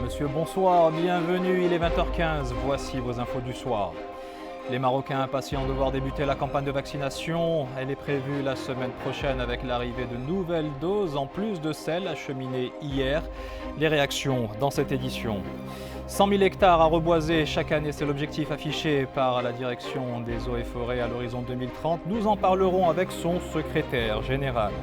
monsieur, bonsoir, bienvenue, il est 20h15, voici vos infos du soir. Les Marocains impatients de voir débuter la campagne de vaccination, elle est prévue la semaine prochaine avec l'arrivée de nouvelles doses en plus de celles acheminées hier. Les réactions dans cette édition. 100 000 hectares à reboiser chaque année, c'est l'objectif affiché par la direction des eaux et forêts à l'horizon 2030. Nous en parlerons avec son secrétaire général.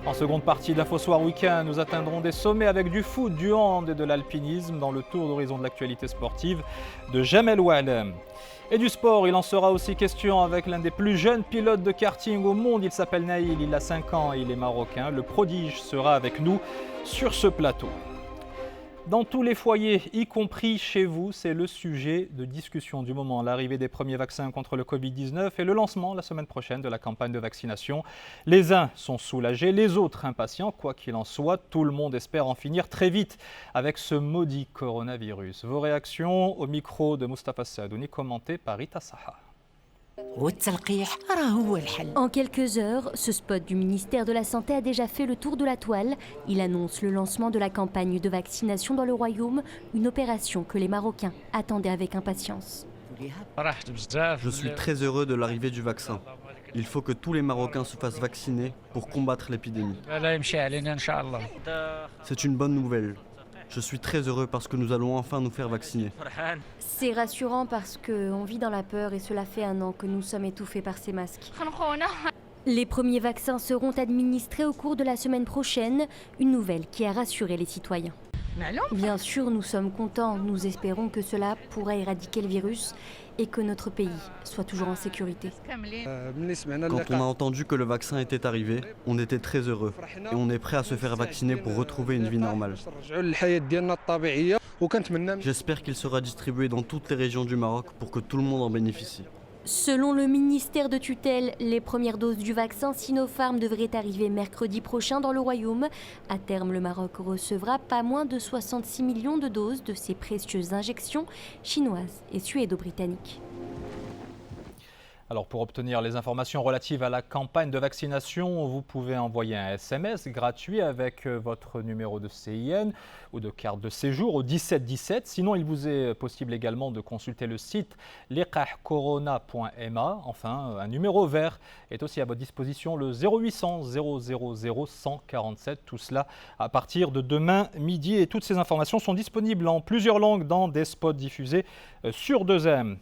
En seconde partie d'Infosoir Week-end, nous atteindrons des sommets avec du foot, du hand et de l'alpinisme dans le tour d'horizon de l'actualité sportive de Jamel Oualem. Et du sport, il en sera aussi question avec l'un des plus jeunes pilotes de karting au monde. Il s'appelle Naïl, il a 5 ans et il est marocain. Le prodige sera avec nous sur ce plateau. Dans tous les foyers, y compris chez vous, c'est le sujet de discussion du moment. L'arrivée des premiers vaccins contre le Covid-19 et le lancement la semaine prochaine de la campagne de vaccination. Les uns sont soulagés, les autres impatients. Quoi qu'il en soit, tout le monde espère en finir très vite avec ce maudit coronavirus. Vos réactions au micro de Mustafa Sadouni, commentées par Rita Saha. En quelques heures, ce spot du ministère de la Santé a déjà fait le tour de la toile. Il annonce le lancement de la campagne de vaccination dans le royaume, une opération que les Marocains attendaient avec impatience. Je suis très heureux de l'arrivée du vaccin. Il faut que tous les Marocains se fassent vacciner pour combattre l'épidémie. C'est une bonne nouvelle. Je suis très heureux parce que nous allons enfin nous faire vacciner. C'est rassurant parce qu'on vit dans la peur et cela fait 1 an que nous sommes étouffés par ces masques. Les premiers vaccins seront administrés au cours de la semaine prochaine, une nouvelle qui a rassuré les citoyens. Bien sûr, nous sommes contents, nous espérons que cela pourra éradiquer le virus et que notre pays soit toujours en sécurité. Quand on a entendu que le vaccin était arrivé, on était très heureux et on est prêt à se faire vacciner pour retrouver une vie normale. J'espère qu'il sera distribué dans toutes les régions du Maroc pour que tout le monde en bénéficie. Selon le ministère de tutelle, les premières doses du vaccin Sinopharm devraient arriver mercredi prochain dans le royaume. À terme, le Maroc recevra pas moins de 66 millions de doses de ces précieuses injections chinoises et suédo-britanniques. Alors pour obtenir les informations relatives à la campagne de vaccination, vous pouvez envoyer un SMS gratuit avec votre numéro de CIN ou de carte de séjour au 1717. Sinon, il vous est possible également de consulter le site liqahcorona.ma. Enfin, un numéro vert est aussi à votre disposition, le 0800 000 147. Tout cela à partir de demain midi. Et toutes ces informations sont disponibles en plusieurs langues dans des spots diffusés sur 2M.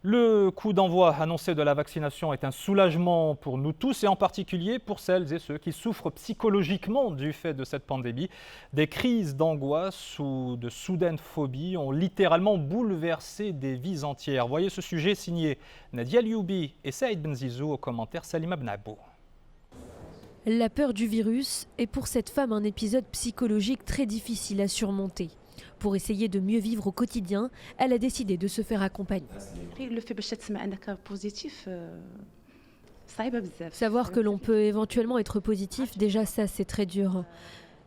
Le coup d'envoi annoncé de la vaccination est un soulagement pour nous tous et en particulier pour celles et ceux qui souffrent psychologiquement du fait de cette pandémie. Des crises d'angoisse ou de soudaines phobies ont littéralement bouleversé des vies entières. Voyez ce sujet signé Nadia Lioubi et Saïd Benzizou au commentaire Salima Bnabou. La peur du virus est pour cette femme un épisode psychologique très difficile à surmonter. Pour essayer de mieux vivre au quotidien, elle a décidé de se faire accompagner. Savoir que l'on peut éventuellement être positif, déjà ça c'est très dur.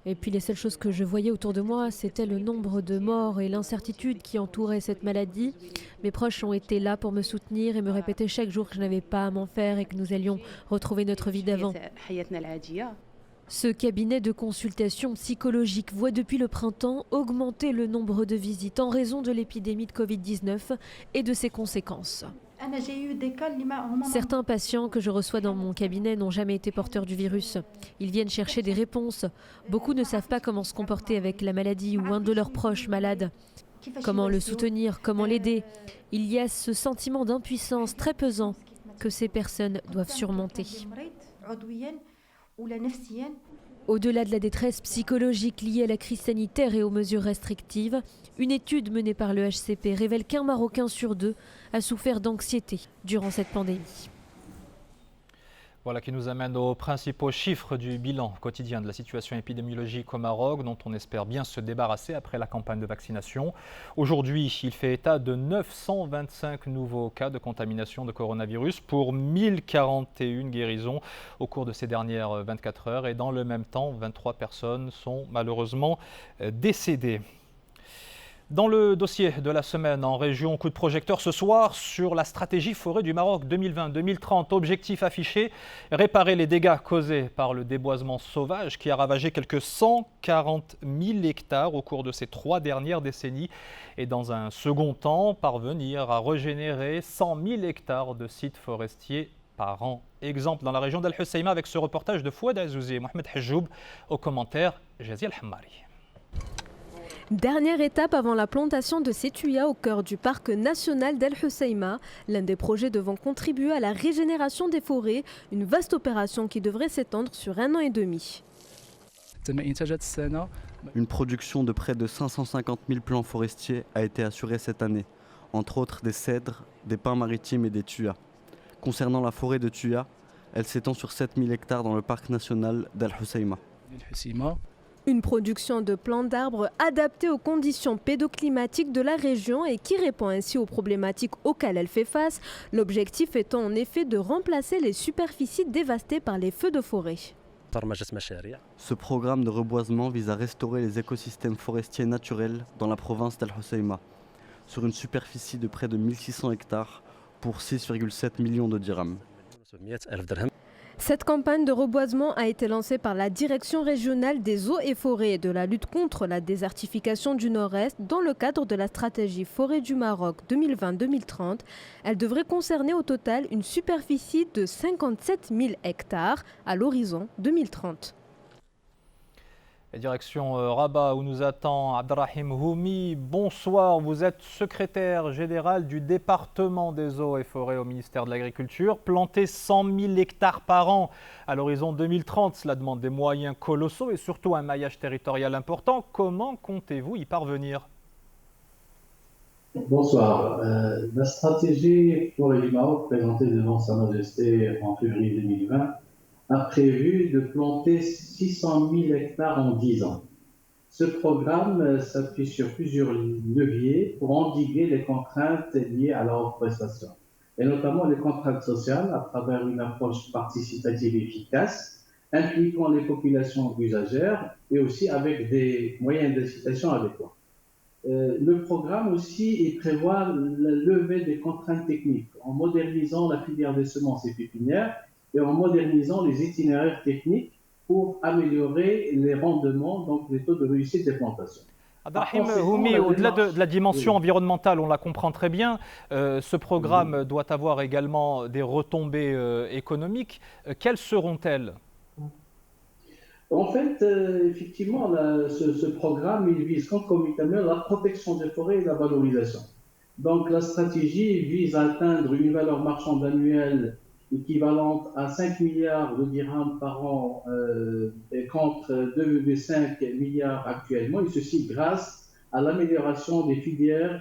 Et puis les seules choses que je voyais autour de moi, c'était le nombre de morts et l'incertitude qui entourait cette maladie. Mes proches ont été là pour me soutenir et me répéter chaque jour que je n'avais pas à m'en faire et que nous allions retrouver notre vie d'avant. Ce cabinet de consultation psychologique voit depuis le printemps augmenter le nombre de visites en raison de l'épidémie de Covid-19 et de ses conséquences. Certains patients que je reçois dans mon cabinet n'ont jamais été porteurs du virus. Ils viennent chercher des réponses. Beaucoup ne savent pas comment se comporter avec la maladie ou un de leurs proches malade. Comment le soutenir, comment l'aider. Il y a ce sentiment d'impuissance très pesant que ces personnes doivent surmonter. Au-delà de la détresse psychologique liée à la crise sanitaire et aux mesures restrictives, une étude menée par le HCP révèle qu'1 Marocain sur 2 a souffert d'anxiété durant cette pandémie. Voilà qui nous amène aux principaux chiffres du bilan quotidien de la situation épidémiologique au Maroc, dont on espère bien se débarrasser après la campagne de vaccination. Aujourd'hui, il fait état de 925 nouveaux cas de contamination de coronavirus pour 1041 guérisons au cours de ces dernières 24 heures. Et dans le même temps, 23 personnes sont malheureusement décédées. Dans le dossier de la semaine en région, coup de projecteur ce soir sur la stratégie forêt du Maroc 2020-2030. Objectif affiché, réparer les dégâts causés par le déboisement sauvage qui a ravagé quelques 140 000 hectares au cours de ces 3 dernières décennies. Et dans un second temps, parvenir à régénérer 100 000 hectares de sites forestiers par an. Exemple dans la région d'Al Hoceima avec ce reportage de Fouad Azouzi et Mohamed Hajoub. Au commentaire, Jaziel Hammari. Dernière étape avant la plantation de sétuya au cœur du parc national d'Al Hoceima, l'un des projets devant contribuer à la régénération des forêts, une vaste opération qui devrait s'étendre sur 1 an et demi. Une production de près de 550 000 plants forestiers a été assurée cette année, entre autres des cèdres, des pins maritimes et des tuyas. Concernant la forêt de Tuya, elle s'étend sur 7 000 hectares dans le parc national d'Al Hoceima. Une production de plants d'arbres adaptés aux conditions pédoclimatiques de la région et qui répond ainsi aux problématiques auxquelles elle fait face, l'objectif étant en effet de remplacer les superficies dévastées par les feux de forêt. Ce programme de reboisement vise à restaurer les écosystèmes forestiers naturels dans la province d'Al Hoceima, sur une superficie de près de 1600 hectares pour 6,7 millions de dirhams. Cette campagne de reboisement a été lancée par la Direction régionale des eaux et forêts et de la lutte contre la désertification du Nord-Est dans le cadre de la stratégie forêt du Maroc 2020-2030. Elle devrait concerner au total une superficie de 57 000 hectares à l'horizon 2030. Et direction Rabat où nous attend Abdrahim Houmi. Bonsoir, vous êtes secrétaire général du département des eaux et forêts au ministère de l'Agriculture. Planter 100 000 hectares par an à l'horizon 2030, cela demande des moyens colossaux et surtout un maillage territorial important. Comment comptez-vous y parvenir ? Bonsoir. La stratégie forêt du Maroc présentée devant Sa Majesté en février 2020 a prévu de planter 600 000 hectares en 10 ans. Ce programme s'appuie sur plusieurs leviers pour endiguer les contraintes liées à la reforestation, et notamment les contraintes sociales à travers une approche participative efficace, impliquant les populations usagères et aussi avec des moyens d'incitation adéquats. Le programme aussi il prévoit la levée des contraintes techniques en modernisant la filière des semences et pépinières et en modernisant les itinéraires techniques pour améliorer les rendements, donc les taux de réussite des plantations. Abdrahim Houmi, au-delà de la dimension environnementale, on la comprend très bien, ce programme doit avoir également des retombées économiques. Quelles seront-elles ? En fait, effectivement, ce programme il vise concomitamment la protection des forêts et la valorisation. Donc la stratégie vise à atteindre une valeur marchande annuelle équivalente à 5 milliards de dirhams par an contre 2,5 milliards actuellement, et ceci grâce à l'amélioration des filières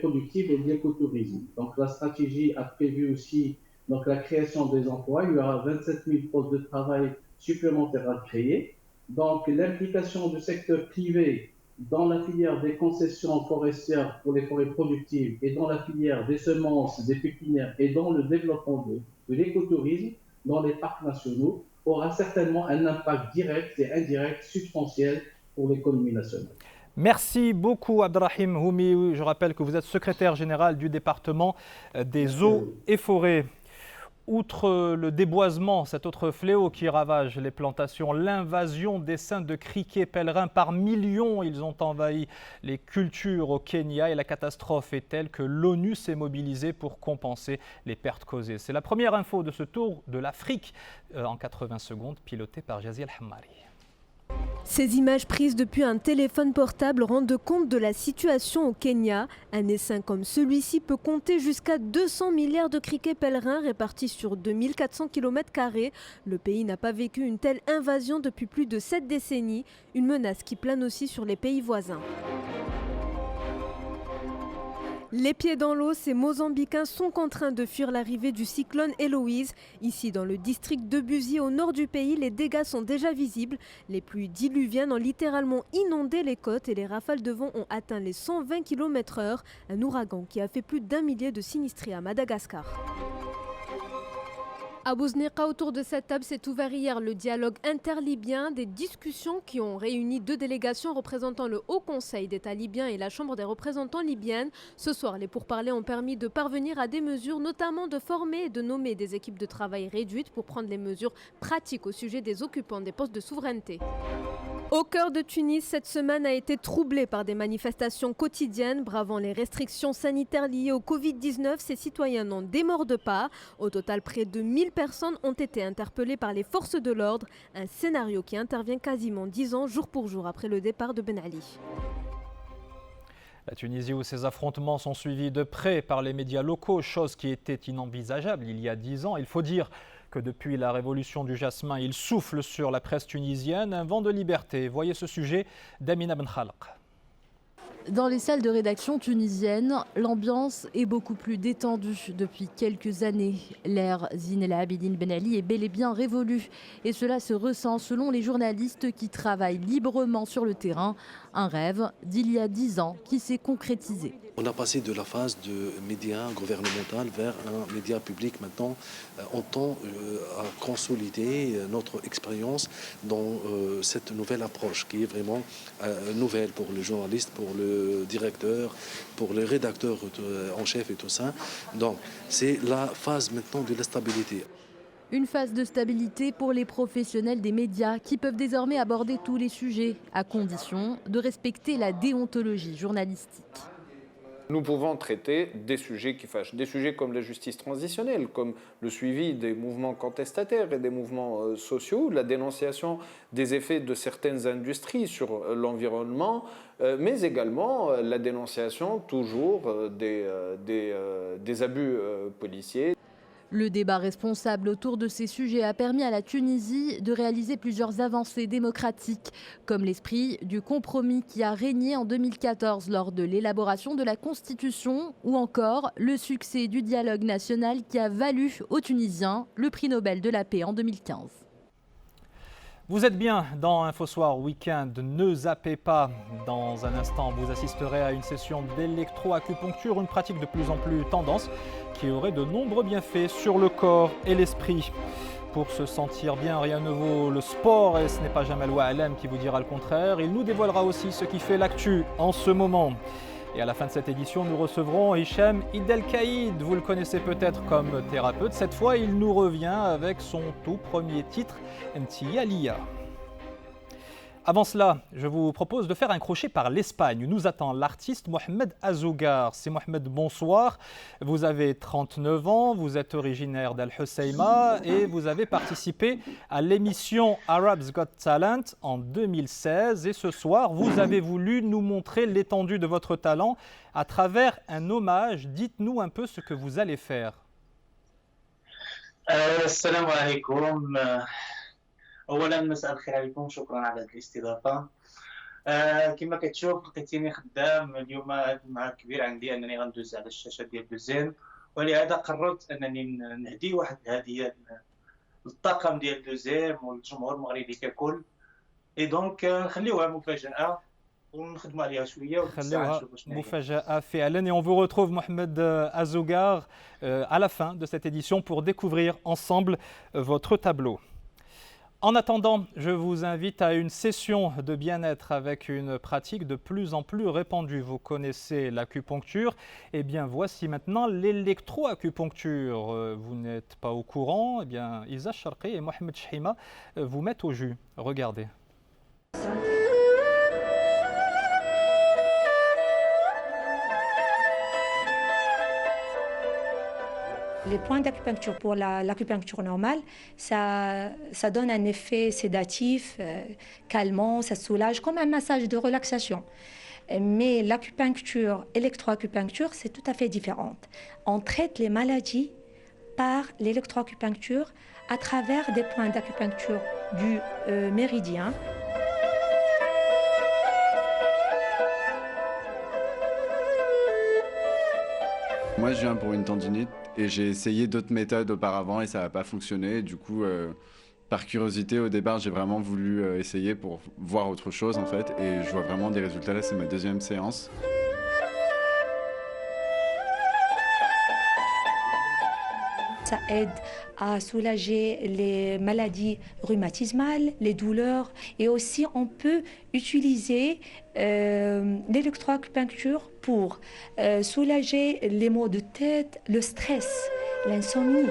productives et de l'écotourisme. Donc la stratégie a prévu aussi donc, la création des emplois. Il y aura 27 000 postes de travail supplémentaires à créer. Donc l'implication du secteur privé dans la filière des concessions forestières pour les forêts productives et dans la filière des semences, des pépinières et dans le développement de l'écotourisme dans les parcs nationaux aura certainement un impact direct et indirect substantiel pour l'économie nationale. Merci beaucoup Abdrahim Houmi. Je rappelle que vous êtes secrétaire général du département des eaux et forêts. Outre le déboisement, cet autre fléau qui ravage les plantations, l'invasion d'essaims de criquets pèlerins par millions, ils ont envahi les cultures au Kenya et la catastrophe est telle que l'ONU s'est mobilisée pour compenser les pertes causées. C'est la première info de ce tour de l'Afrique en 80 secondes, piloté par Jaziel Hammari. Ces images prises depuis un téléphone portable rendent compte de la situation au Kenya. Un essaim comme celui-ci peut compter jusqu'à 200 milliards de criquets pèlerins répartis sur 2400 km². Le pays n'a pas vécu une telle invasion depuis plus de 7 décennies, une menace qui plane aussi sur les pays voisins. Les pieds dans l'eau, ces Mozambicains sont contraints de fuir l'arrivée du cyclone Héloïse. Ici, dans le district de Buzi, au nord du pays, les dégâts sont déjà visibles. Les pluies diluviennes ont littéralement inondé les côtes et les rafales de vent ont atteint les 120 km/h. Un ouragan qui a fait plus d'1 millier de sinistrés à Madagascar. À Bouzneqa, autour de cette table s'est ouvert hier le dialogue interlibyen, des discussions qui ont réuni 2 délégations représentant le Haut Conseil d'État libyen et la Chambre des représentants libyenne. Ce soir, les pourparlers ont permis de parvenir à des mesures, notamment de former et de nommer des équipes de travail réduites pour prendre les mesures pratiques au sujet des occupants des postes de souveraineté. Au cœur de Tunis, cette semaine a été troublée par des manifestations quotidiennes. Bravant les restrictions sanitaires liées au Covid-19, ces citoyens n'en démordent pas. Au total, près de 1000 personnes ont été interpellées par les forces de l'ordre. Un scénario qui intervient quasiment 10 ans, jour pour jour, après le départ de Ben Ali. La Tunisie où ces affrontements sont suivis de près par les médias locaux, chose qui était inenvisageable il y a 10 ans. Il faut dire que depuis la révolution du jasmin, il souffle sur la presse tunisienne un vent de liberté. Voyez ce sujet d'Amina Ben Khalq. Dans les salles de rédaction tunisiennes, l'ambiance est beaucoup plus détendue depuis quelques années. L'ère Zine El Abidine Ben Ali est bel et bien révolue. Et cela se ressent selon les journalistes qui travaillent librement sur le terrain. Un rêve d'il y a 10 ans qui s'est concrétisé. On a passé de la phase de média gouvernemental vers un média public. Maintenant, on tend à consolider notre expérience dans cette nouvelle approche qui est vraiment nouvelle pour les journalistes, pour le directeur, pour les rédacteurs en chef et tout ça. Donc, c'est la phase maintenant de la stabilité. Une phase de stabilité pour les professionnels des médias qui peuvent désormais aborder tous les sujets, à condition de respecter la déontologie journalistique. Nous pouvons traiter des sujets qui fâchent, des sujets comme la justice transitionnelle, comme le suivi des mouvements contestataires et des mouvements sociaux, la dénonciation des effets de certaines industries sur l'environnement, mais également la dénonciation toujours des abus policiers. Le débat responsable autour de ces sujets a permis à la Tunisie de réaliser plusieurs avancées démocratiques, comme l'esprit du compromis qui a régné en 2014 lors de l'élaboration de la Constitution, ou encore le succès du dialogue national qui a valu aux Tunisiens le prix Nobel de la paix en 2015. Vous êtes bien dans InfoSoir Week-end, ne zappez pas. Dans un instant, vous assisterez à une session d'électroacupuncture, une pratique de plus en plus tendance qui aurait de nombreux bienfaits sur le corps et l'esprit. Pour se sentir bien, rien ne vaut le sport et ce n'est pas Jamal Oualem qui vous dira le contraire. Il nous dévoilera aussi ce qui fait l'actu en ce moment. Et à la fin de cette édition, nous recevrons Hicham Idelkaïd. Vous le connaissez peut-être comme thérapeute. Cette fois, il nous revient avec son tout premier titre, Nti Alia. Avant cela, je vous propose de faire un crochet par l'Espagne. Nous attend l'artiste Mohamed Azougar. C'est Mohamed, bonsoir. Vous avez 39 ans, vous êtes originaire d'Al Husseima et vous avez participé à l'émission Arabs Got Talent en 2016. Et ce soir, vous avez voulu nous montrer l'étendue de votre talent à travers un hommage. Dites-nous un peu ce que vous allez faire. Assalamu alaikum. اولا مساء الخير عليكم، شكرا على الاستضافه. كما كتشوف لقيتيني خدام اليوم مع كبير عندي انني غندوز على الشاشه ديال دوزين، ولهذا قررت انني نهدي واحد الهديه للطاقم ديال دوزيم والجمهور المغربي ككل. اي دونك نخليوها مفاجاه ونخدموا عليها شويه ونستعجلوا باش مفاجاه فعلا. Et on vous retrouve Mohamed Azougar à la fin de cette édition pour découvrir ensemble votre tableau. En attendant, je vous invite à une session de bien-être avec une pratique de plus en plus répandue. Vous connaissez l'acupuncture, eh bien voici maintenant l'électroacupuncture. Vous n'êtes pas au courant, eh bien Isa Sharqi et Mohamed Chhima vous mettent au jus. Regardez. Les points d'acupuncture pour l'acupuncture normale, ça donne un effet sédatif, calmant, ça soulage, comme un massage de relaxation. Mais l'acupuncture, électroacupuncture, c'est tout à fait différente. On traite les maladies par l'électroacupuncture à travers des points d'acupuncture du méridien. Moi, je viens pour une tendinite et j'ai essayé d'autres méthodes auparavant et ça n'a pas fonctionné. Du coup, par curiosité, au départ, j'ai vraiment voulu essayer pour voir autre chose en fait. Et je vois vraiment des résultats. Là, c'est ma deuxième séance. Ça aide à soulager les maladies rhumatismales, les douleurs. Et aussi, on peut utiliser l'électroacupuncture pour soulager les maux de tête, le stress, l'insomnie.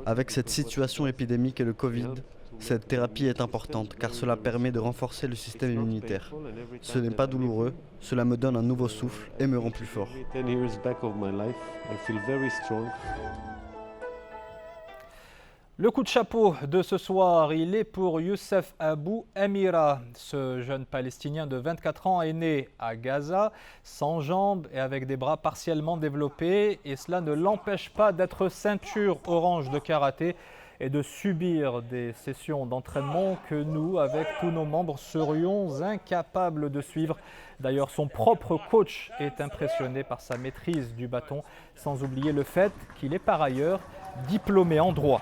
Avec cette situation épidémique et le Covid, cette thérapie est importante car cela permet de renforcer le système immunitaire. Ce n'est pas douloureux, cela me donne un nouveau souffle et me rend plus fort. Le coup de chapeau de ce soir, il est pour Youssef Abou Amira. Ce jeune Palestinien de 24 ans est né à Gaza, sans jambes et avec des bras partiellement développés. Et cela ne l'empêche pas d'être ceinture orange de karaté et de subir des sessions d'entraînement que nous, avec tous nos membres, serions incapables de suivre. D'ailleurs, son propre coach est impressionné par sa maîtrise du bâton, sans oublier le fait qu'il est par ailleurs diplômé en droit.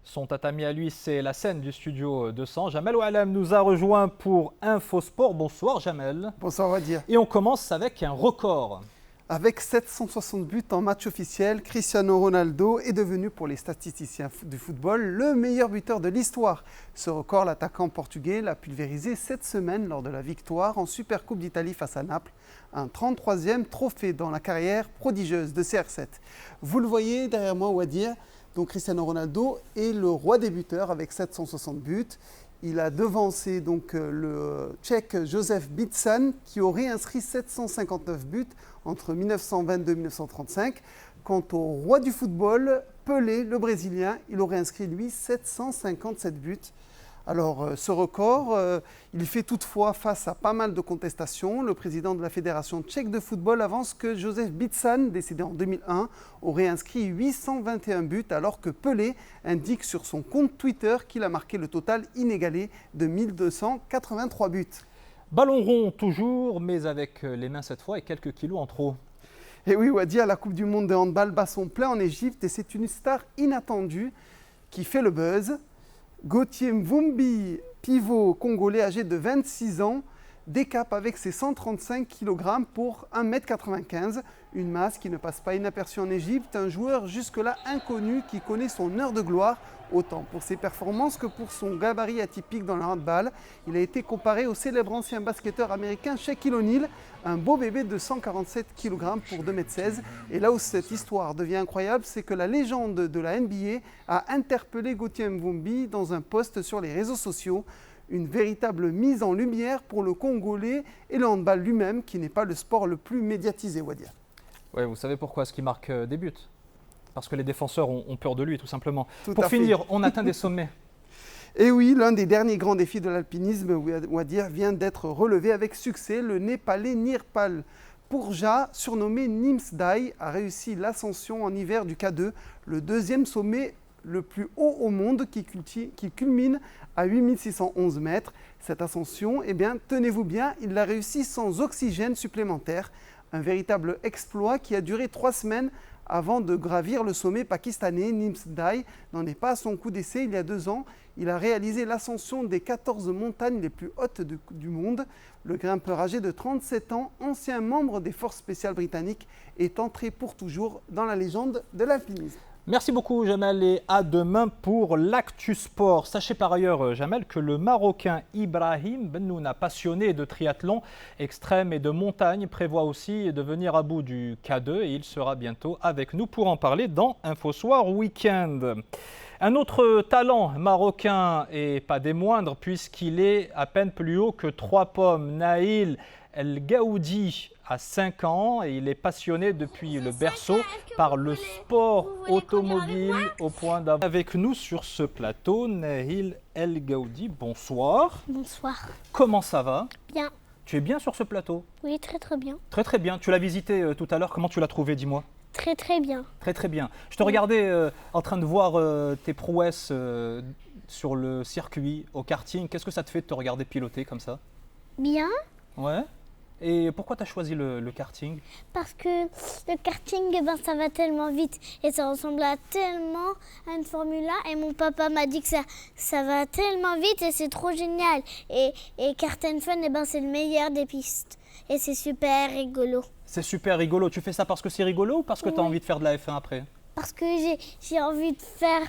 Son tatami à lui, c'est la scène du studio 200. Jamel Oualem nous a rejoint pour Infosport. Bonsoir Jamel. Bonsoir Wadir. Et on commence avec un record. Avec 760 buts en match officiel, Cristiano Ronaldo est devenu pour les statisticiens du football le meilleur buteur de l'histoire. Ce record, l'attaquant portugais l'a pulvérisé cette semaine lors de la victoire en Supercoupe d'Italie face à Naples. Un 33e trophée dans la carrière prodigieuse de CR7. Vous le voyez derrière moi Wadir. Donc Cristiano Ronaldo est le roi des buteurs avec 760 buts. Il a devancé donc le Tchèque Josef Bitsan qui aurait inscrit 759 buts entre 1922 et 1935. Quant au roi du football, Pelé, le Brésilien, il aurait inscrit lui 757 buts. Alors ce record, il fait toutefois face à pas mal de contestations. Le président de la Fédération tchèque de football avance que Josef Bitsan, décédé en 2001, aurait inscrit 821 buts alors que Pelé indique sur son compte Twitter qu'il a marqué le total inégalé de 1283 buts. Ballon rond toujours, mais avec les mains cette fois et quelques kilos en trop. Et oui, Wadia, la Coupe du Monde de handball bat son plein en Égypte et c'est une star inattendue qui fait le buzz. Gauthier Mvumbi, pivot congolais âgé de 26 ans, décape avec ses 135 kg pour 1,95 m, une masse qui ne passe pas inaperçue en Égypte, un joueur jusque-là inconnu qui connaît son heure de gloire, autant pour ses performances que pour son gabarit atypique dans le handball. Il a été comparé au célèbre ancien basketteur américain Shaquille O'Neal, un beau bébé de 147 kg pour 2,16 m. Et là où cette histoire devient incroyable, c'est que la légende de la NBA a interpellé Gauthier Mvumbi dans un post sur les réseaux sociaux. Une véritable mise en lumière pour le Congolais et le handball lui-même, qui n'est pas le sport le plus médiatisé, Wadia. Oui, vous savez pourquoi est-ce qu'il marque des buts? Parce que les défenseurs ont peur de lui, tout simplement. Pour finir, on atteint des sommets. Et oui, l'un des derniers grands défis de l'alpinisme, Wadir, vient d'être relevé avec succès. Le Népalais Nirpal Purja, surnommé Nimsdai, a réussi l'ascension en hiver du K2, le deuxième sommet le plus haut au monde qui culmine à 8611 mètres. Cette ascension, eh bien, tenez-vous bien, il l'a réussi sans oxygène supplémentaire. Un véritable exploit qui a duré 3 semaines avant de gravir le sommet pakistanais. Nimsdai n'en est pas à son coup d'essai. Il y a 2 ans, il a réalisé l'ascension des 14 montagnes les plus hautes du monde. Le grimpeur âgé de 37 ans, ancien membre des forces spéciales britanniques, est entré pour toujours dans la légende de l'alpinisme. Merci beaucoup Jamel et à demain pour l'Actu Sport. Sachez par ailleurs Jamel que le Marocain Ibrahim Bennouna, passionné de triathlon extrême et de montagne, prévoit aussi de venir à bout du K2 et il sera bientôt avec nous pour en parler dans Infosoir Week-end. Un autre talent marocain et pas des moindres puisqu'il est à peine plus haut que 3 pommes, Naïl El Gaoudi a 5 ans et il est passionné depuis le berceau par le sport automobile au point d'avoir avec nous sur ce plateau Naïl El Gaoudi. Bonsoir. Bonsoir. Comment ça va? Bien. Tu es bien sur ce plateau? Oui, très très bien. Très très bien. Tu l'as visité tout à l'heure. Comment tu l'as trouvé, dis-moi? Très très bien. Très très bien. Je te regardais en train de voir tes prouesses sur le circuit, au karting. Qu'est-ce que ça te fait de te regarder piloter comme ça? Bien. Ouais. Et pourquoi tu as choisi le karting? Parce que le karting, eh ben, ça va tellement vite et ça ressemble tellement à une Formule 1. Et mon papa m'a dit que ça va tellement vite et c'est trop génial. Et Kart and Fun, eh ben, c'est le meilleur des pistes. Et c'est super rigolo. C'est super rigolo. Tu fais ça parce que c'est rigolo ou parce que tu as envie de faire de la F1 après? Parce que j'ai envie de faire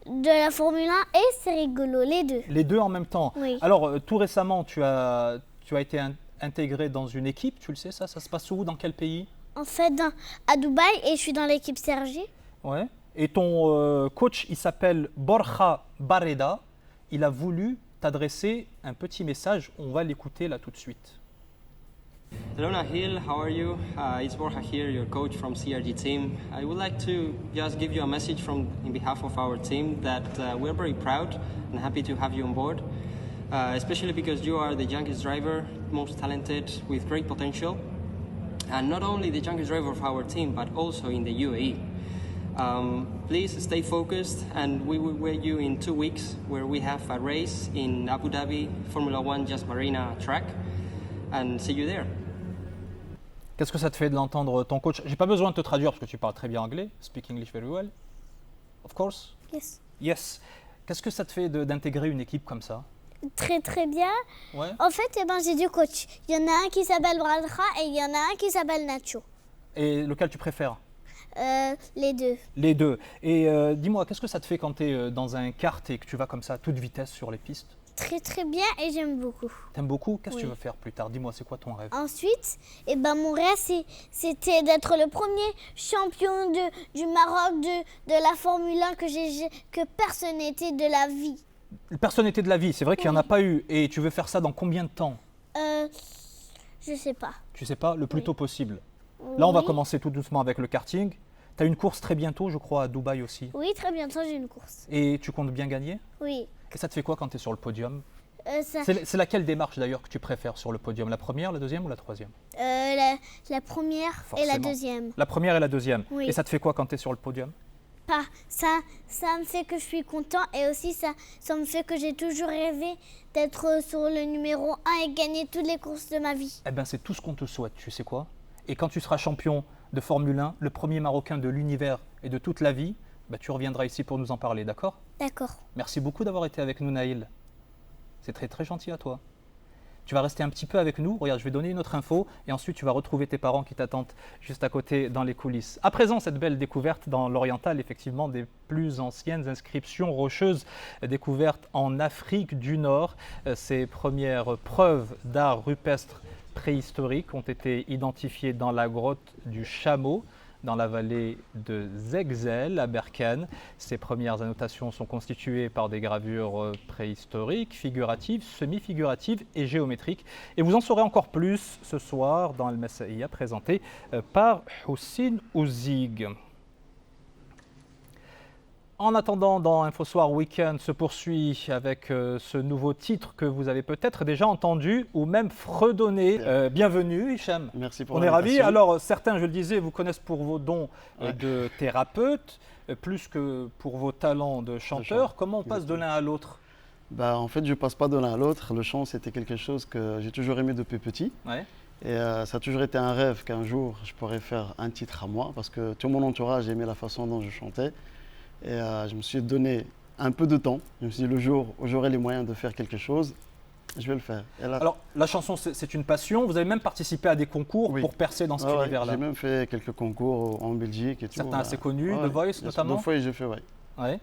de la Formule 1 et c'est rigolo, les deux. Les deux en même temps. Oui. Alors, tout récemment, tu as été intégré dans une équipe, tu le sais ça se passe où, dans quel pays? En fait, à Dubaï, et je suis dans l'équipe Sergi. Ouais. Et ton coach, il s'appelle Borja Barreda. Il a voulu t'adresser un petit message. On va l'écouter là tout de suite. Hello Nahil, how are you? It's Borja here, your coach from CRG team. I would like to just give you a message in behalf of our team that we're very proud and happy to have you on board. Especially because you are the youngest driver, most talented, with great potential. And not only the youngest driver of our team, but also in the UAE. Please stay focused and we will wait you in 2 weeks where we have a race in Abu Dhabi Formula One Just Marina track. And see you there. Qu'est-ce que ça te fait de l'entendre ton coach? J'ai pas besoin de te traduire parce que tu parles très bien anglais. Speak English very well. Of course. Yes. Yes. Qu'est-ce que ça te fait d'intégrer une équipe comme ça? Très très bien. Ouais. En fait, eh ben, j'ai deux coachs. Il y en a un qui s'appelle Bradra et il y en a un qui s'appelle Nacho. Et lequel tu préfères? Les deux. Les deux. Et dis-moi, qu'est-ce que ça te fait quand tu es dans un kart et que tu vas comme ça à toute vitesse sur les pistes? Très très bien et j'aime beaucoup. T'aimes beaucoup? Qu'est-ce que Oui. tu veux faire plus tard? Dis-moi, c'est quoi ton rêve? Ensuite, eh ben, mon rêve, c'était d'être le premier champion du Maroc de la Formule 1 que personne n'était de la vie. Personne n'était de la vie, c'est vrai qu'il n'y en a pas eu. Et tu veux faire ça dans combien de temps? Je sais pas. Tu sais pas? Le plus tôt possible. Là, on va commencer tout doucement avec le karting. Tu as une course très bientôt, je crois, à Dubaï aussi. Oui, très bientôt, j'ai une course. Et tu comptes bien gagner? Oui. Et ça te fait quoi quand tu es sur le podium? Ça- C'est laquelle démarche d'ailleurs que tu préfères sur le podium? La première, la deuxième ou la troisième? La première et la Forcément. deuxième. La première et la deuxième. Oui. Et ça te fait quoi quand tu es sur le podium? Ça me fait que je suis content et aussi ça me fait que j'ai toujours rêvé d'être sur le numéro 1 et gagner toutes les courses de ma vie. Eh bien, c'est tout ce qu'on te souhaite, tu sais quoi? Et quand tu seras champion de Formule 1, le premier Marocain de l'univers et de toute la vie, bah, tu reviendras ici pour nous en parler, d'accord? D'accord. Merci beaucoup d'avoir été avec nous, Naïl. C'est très très gentil à toi. Tu vas rester un petit peu avec nous. Regarde, je vais donner une autre info et ensuite tu vas retrouver tes parents qui t'attendent juste à côté dans les coulisses. À présent, cette belle découverte dans l'Oriental, effectivement, des plus anciennes inscriptions rocheuses découvertes en Afrique du Nord. Ces premières preuves d'art rupestre préhistorique ont été identifiées dans la grotte du Chameau, dans la vallée de Zegzel, à Berkane. Ces premières annotations sont constituées par des gravures préhistoriques, figuratives, semi-figuratives et géométriques. Et vous en saurez encore plus ce soir dans Al-Masaïa, présenté par Houssine Ouzig. En attendant, dans InfoSoir Weekend se poursuit avec ce nouveau titre que vous avez peut-être déjà entendu ou même fredonné. Bienvenue Hicham. Merci pour On est ravis. l'invitation. Alors certains, je le disais, vous connaissent pour vos dons de thérapeute, plus que pour vos talents de chanteur. Comment on passe de l'un à l'autre? Bah, en fait, je ne passe pas de l'un à l'autre. Le chant, c'était quelque chose que j'ai toujours aimé depuis petit. Ouais. Et ça a toujours été un rêve qu'un jour, je pourrais faire un titre à moi, parce que tout mon entourage aimait la façon dont je chantais. Et je me suis donné un peu de temps. Je me suis dit, le jour où j'aurai les moyens de faire quelque chose, je vais le faire. Et là, Alors, la chanson, c'est une passion. Vous avez même participé à des concours pour percer dans cet ouais, univers-là. j'ai même fait quelques concours en Belgique et tout. Certains assez connus, The Voice notamment. The Voice, j'ai fait, oui. Ouais.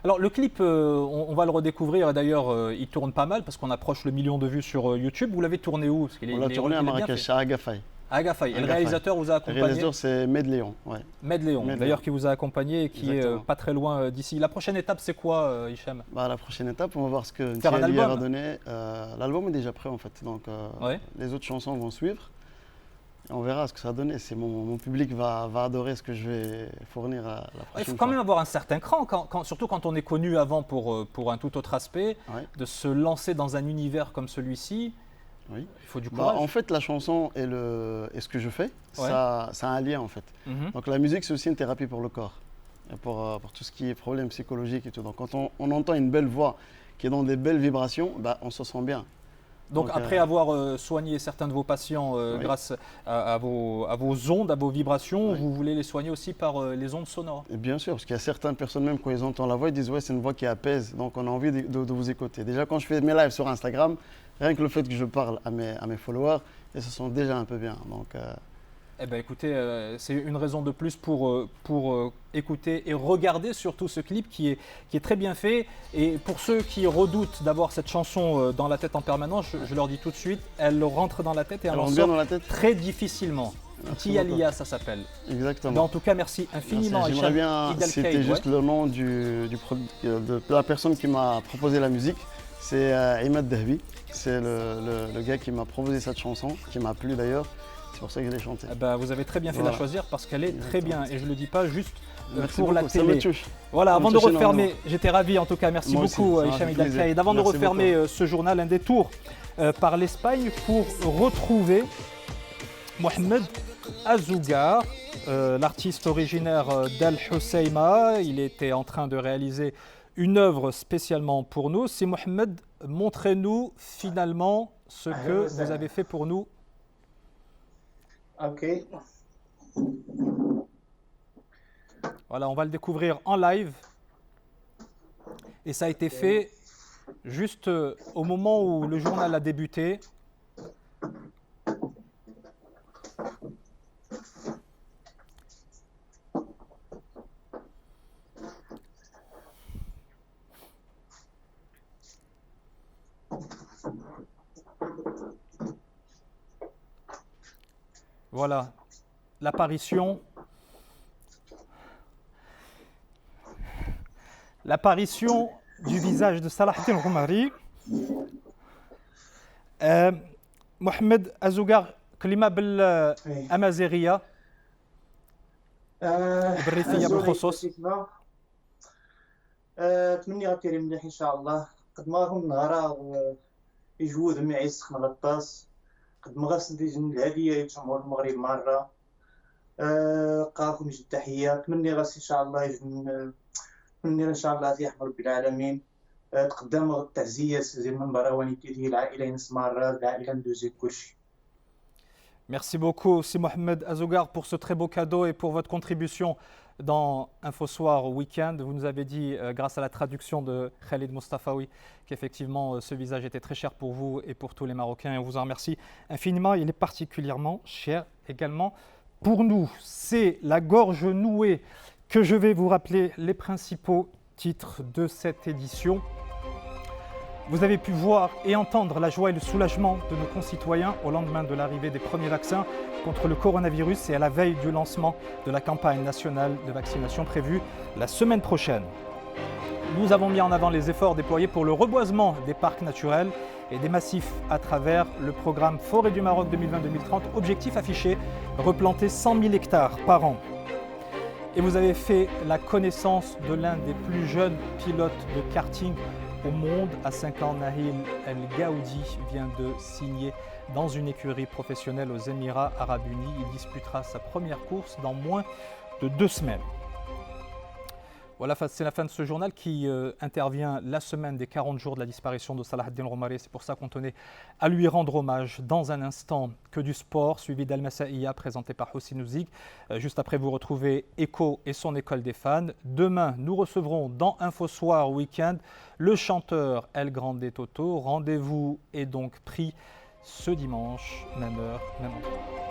Alors le clip, on va le redécouvrir, d'ailleurs il tourne pas mal parce qu'on approche le 1 million de vues sur YouTube. Vous l'avez tourné où? On l'a tourné à Marrakech, à Agafay. À Agafay. Et le réalisateur vous a accompagné? Le réalisateur, c'est Med Léon. Ouais. Med Léon, d'ailleurs qui vous a accompagné et qui est pas très loin d'ici. La prochaine étape, c'est quoi, Hicham? La prochaine étape, on va voir ce que Faire un Thierry album. a donné. L'album est déjà prêt en fait, donc les autres chansons vont suivre. Et on verra ce que ça va donner. Mon public va adorer ce que je vais fournir à la prochaine fois. Il faut quand même avoir un certain cran, surtout quand on est connu avant pour un tout autre aspect, de se lancer dans un univers comme celui-ci. Oui. Il faut du courage. En fait, la chanson et ce que je fais, ça a un lien en fait. Donc la musique, c'est aussi une thérapie pour le corps, et pour tout ce qui est problème psychologique et tout. Donc quand on entend une belle voix qui est dans des belles vibrations, on se sent bien. Donc après avoir soigné certains de vos patients grâce à vos ondes, à vos vibrations, vous voulez les soigner aussi par les ondes sonores? Et bien sûr, parce qu'il y a certaines personnes même quand ils entendent la voix, ils disent ouais, c'est une voix qui apaise, donc on a envie de vous écouter. Déjà quand je fais mes lives sur Instagram, rien que le fait que je parle à mes followers, ils se sentent déjà un peu bien. Donc, eh bien écoutez, c'est une raison de plus pour écouter et regarder surtout ce clip qui est très bien fait. Et pour ceux qui redoutent d'avoir cette chanson dans la tête en permanence, je leur dis tout de suite, elle rentre dans la tête et elle en sort dans la tête très difficilement. Tialia, ça s'appelle. Exactement. Mais en tout cas, merci infiniment. J'aimerais bien citer juste le nom de la personne qui m'a proposé la musique. C'est Imad Dahbi. C'est le gars qui m'a proposé cette chanson, qui m'a plu d'ailleurs. C'est pour ça que je l'ai chantée. Vous avez très bien fait de la choisir parce qu'elle est très bien. Et je ne le dis pas juste pour beaucoup, la télé. Ça me touche. Voilà, avant de refermer, j'étais ravi en tout cas. Merci beaucoup, Hicham Idalkaïd. Avant de refermer ce journal, un détour par l'Espagne pour retrouver Mohamed Azougar, l'artiste originaire d'Al Hoceima. Il était en train de réaliser une œuvre spécialement pour nous. C'est Mohamed, montrez-nous finalement ce que vous avez fait pour nous. Ok. Voilà, on va le découvrir en live. Et ça a été fait juste au moment où le journal a débuté. Voilà, l'apparition du visage de Salah Eddine Roumari. Mohamed Azougar, كلمة بالأمازيغية بالريفية بالخصوص. تمني غتيري مليح إن شاء الله. قد ما هم نهارا يجود معي سخن غطاس. قد ما غاسندي الهدية لجمهور المغرب مرة. قاكم جد تحية. تمني غاس إن شاء الله تمني إن شاء الله يحمل رب العالمين. تقدم التعزية زي المنبر واني تيجي العائلة نسمارة العائلة ندوزي كلشي. Merci beaucoup, c'est Mohamed Azougar pour ce très beau cadeau et pour votre contribution dans InfoSoir Week-end. Vous nous avez dit, grâce à la traduction de Khalid Mustafaoui, qu'effectivement ce visage était très cher pour vous et pour tous les Marocains. Et on vous en remercie infiniment. Il est particulièrement cher également pour nous. C'est La Gorge Nouée que je vais vous rappeler les principaux titres de cette édition. Vous avez pu voir et entendre la joie et le soulagement de nos concitoyens au lendemain de l'arrivée des premiers vaccins contre le coronavirus et à la veille du lancement de la campagne nationale de vaccination prévue la semaine prochaine. Nous avons mis en avant les efforts déployés pour le reboisement des parcs naturels et des massifs à travers le programme Forêt du Maroc 2020-2030. Objectif affiché, replanter 100 000 hectares par an. Et vous avez fait la connaissance de l'un des plus jeunes pilotes de karting au monde. À 5 ans, Nahil El Gaoudi vient de signer dans une écurie professionnelle aux Émirats Arabes Unis. Il disputera sa première course dans moins de 2 semaines. Voilà, c'est la fin de ce journal qui intervient la semaine des 40 jours de la disparition de Salah Eddine Roumari. C'est pour ça qu'on tenait à lui rendre hommage. Dans un instant, que du sport, suivi d'Al Masaïa, présenté par Hossein Ouzig. Juste après, vous retrouvez Echo et son école des fans. Demain, nous recevrons dans InfoSoir Week-end le chanteur El Grande Toto. Rendez-vous est donc pris ce dimanche, même heure, même endroit.